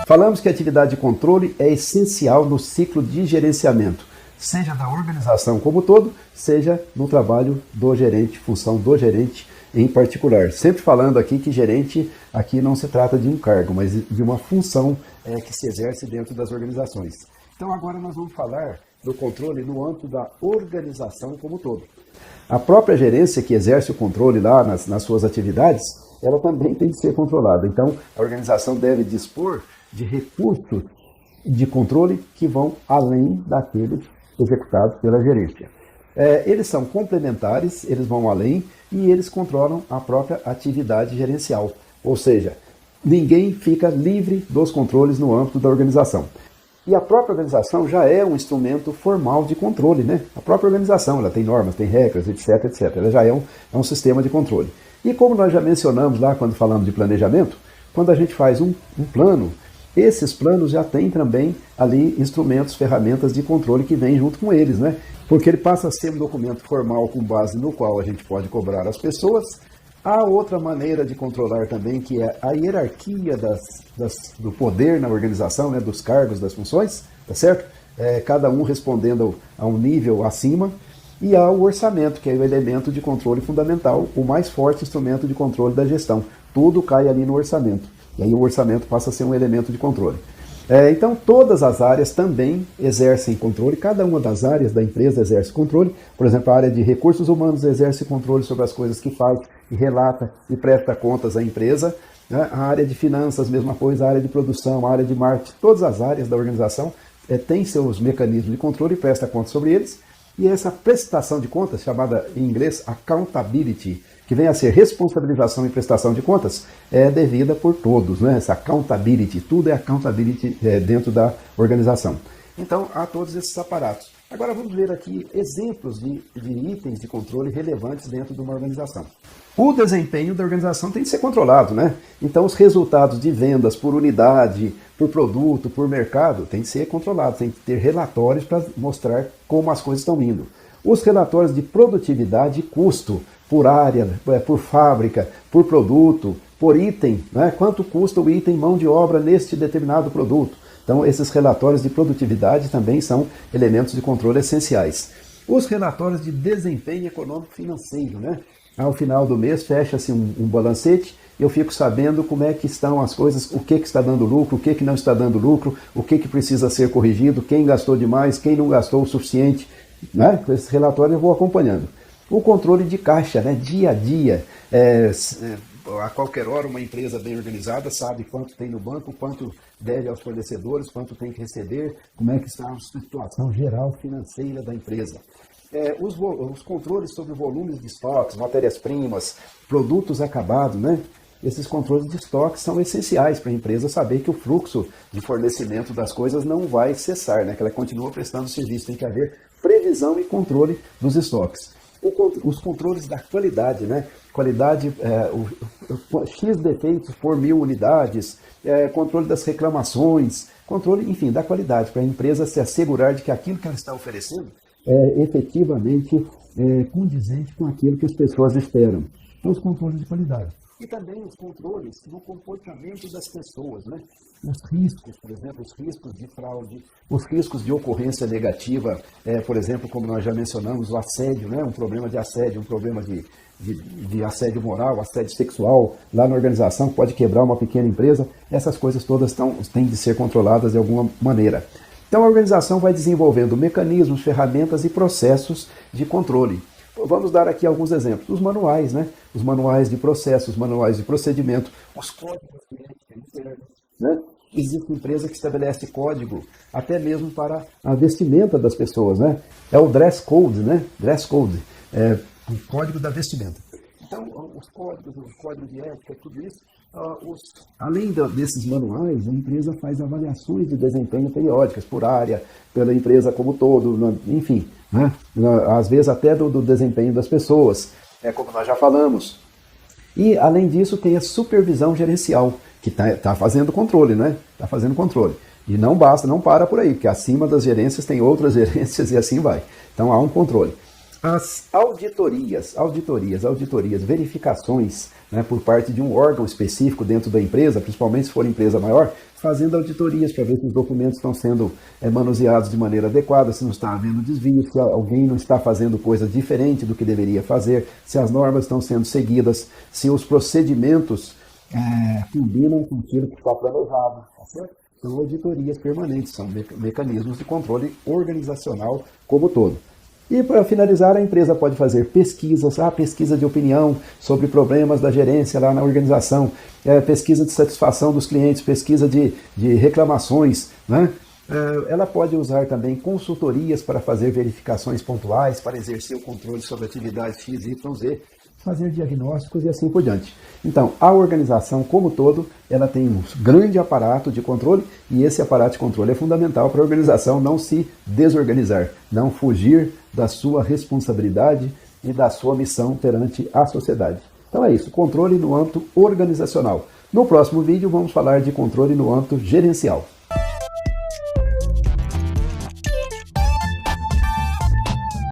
Falamos que a atividade de controle é essencial no ciclo de gerenciamento, seja da organização como todo, seja no trabalho do gerente, função do gerente em particular. Sempre falando aqui que gerente aqui não se trata de um cargo, mas de uma função que se exerce dentro das organizações. Então agora nós vamos falar do controle no âmbito da organização como todo. A própria gerência que exerce o controle lá nas suas atividades, ela também tem que ser controlada. Então a organização deve dispor de recursos de controle que vão além daqueles executados pela gerência. Eles são complementares, eles vão além e eles controlam a própria atividade gerencial. Ou seja, ninguém fica livre dos controles no âmbito da organização. E a própria organização já é um instrumento formal de controle, né? A própria organização, ela tem normas, tem regras, etc, etc. Ela já é um sistema de controle. E como nós já mencionamos lá quando falamos de planejamento, quando a gente faz um plano, esses planos já têm também ali instrumentos, ferramentas de controle que vêm junto com eles, né? Porque ele passa a ser um documento formal com base no qual a gente pode cobrar as pessoas. Há outra maneira de controlar também, que é a hierarquia do poder na organização, né? Dos cargos, das funções, tá certo? Cada um respondendo a um nível acima. E há o orçamento, que é o elemento de controle fundamental, o mais forte instrumento de controle da gestão. Tudo cai ali no orçamento. E aí o orçamento passa a ser um elemento de controle. Então, todas as áreas também exercem controle, cada uma das áreas da empresa exerce controle. Por exemplo, a área de recursos humanos exerce controle sobre as coisas que faz, e relata e presta contas à empresa. A área de finanças, mesma coisa, a área de produção, a área de marketing, todas as áreas da organização têm seus mecanismos de controle e presta contas sobre eles. E essa prestação de contas, chamada em inglês accountability, que vem a ser responsabilização e prestação de contas, é devida por todos, né? Essa accountability, tudo é accountability dentro da organização. Então, há todos esses aparatos. Agora vamos ver aqui exemplos de itens de controle relevantes dentro de uma organização. O desempenho da organização tem que ser controlado, né? Então, os resultados de vendas por unidade, por produto, por mercado, tem que ser controlado, tem que ter relatórios para mostrar como as coisas estão indo. Os relatórios de produtividade e custo, por área, por fábrica, por produto, por item, né? Quanto custa o item mão de obra neste determinado produto. Então, esses relatórios de produtividade também são elementos de controle essenciais. Os relatórios de desempenho econômico-financeiro, né? Ao final do mês, fecha-se um balancete, eu fico sabendo como é que estão as coisas, o que está dando lucro, o que não está dando lucro, o que precisa ser corrigido, quem gastou demais, quem não gastou o suficiente, né? Com esse relatório eu vou acompanhando. O controle de caixa, né? Dia a dia, a qualquer hora uma empresa bem organizada sabe quanto tem no banco, quanto deve aos fornecedores, quanto tem que receber, como é que está a situação geral financeira da empresa. Os controles sobre volumes de estoques, matérias-primas, produtos acabados, né? Esses controles de estoque são essenciais para a empresa saber que o fluxo de fornecimento das coisas não vai cessar, né? Que ela continua prestando serviço, tem que haver previsão e controle dos estoques. Os controles da qualidade, né? Qualidade, X defeitos por 1000 unidades, controle das reclamações, controle, enfim, da qualidade, para a empresa se assegurar de que aquilo que ela está oferecendo é efetivamente condizente com aquilo que as pessoas esperam. Então, os controles de qualidade. E também os controles no comportamento das pessoas, né? Os riscos, por exemplo, os riscos de fraude, os riscos de ocorrência negativa, por exemplo, como nós já mencionamos, o assédio, né? Um problema de assédio, um problema de assédio moral, assédio sexual, lá na organização pode quebrar uma pequena empresa. Essas coisas todas têm de ser controladas de alguma maneira. Então a organização vai desenvolvendo mecanismos, ferramentas e processos de controle. Vamos dar aqui alguns exemplos. Os manuais, né? Os manuais de processo, os manuais de procedimento, os códigos de ética internos, né? Existe empresa que estabelece código até mesmo para a vestimenta das pessoas, né? É o dress code, né? Dress code, o código da vestimenta. Então, os códigos, o código de ética, tudo isso, além desses manuais, a empresa faz avaliações de desempenho periódicas por área, pela empresa como todo, enfim, né? Às vezes até do desempenho das pessoas, como nós já falamos. E, além disso, tem a supervisão gerencial, que está fazendo controle, né? Está fazendo controle. E não basta, não para por aí, porque acima das gerências tem outras gerências e assim vai. Então, há um controle. As auditorias, verificações, né, por parte de um órgão específico dentro da empresa, principalmente se for empresa maior, fazendo auditorias para ver se os documentos estão sendo manuseados de maneira adequada, se não está havendo desvio, se alguém não está fazendo coisa diferente do que deveria fazer, se as normas estão sendo seguidas, se os procedimentos combinam com aquilo que está planejado, tá certo? Então, auditorias permanentes são mecanismos de controle organizacional como todo. E para finalizar, a empresa pode fazer pesquisas, pesquisa de opinião sobre problemas da gerência lá na organização, pesquisa de satisfação dos clientes, pesquisa de reclamações, né? Ela pode usar também consultorias para fazer verificações pontuais, para exercer o controle sobre atividades X, Y, Z, fazer diagnósticos e assim por diante. Então, a organização como todo, ela tem um grande aparato de controle e esse aparato de controle é fundamental para a organização não se desorganizar, não fugir da sua responsabilidade e da sua missão perante a sociedade. Então é isso, controle no âmbito organizacional. No próximo vídeo vamos falar de controle no âmbito gerencial.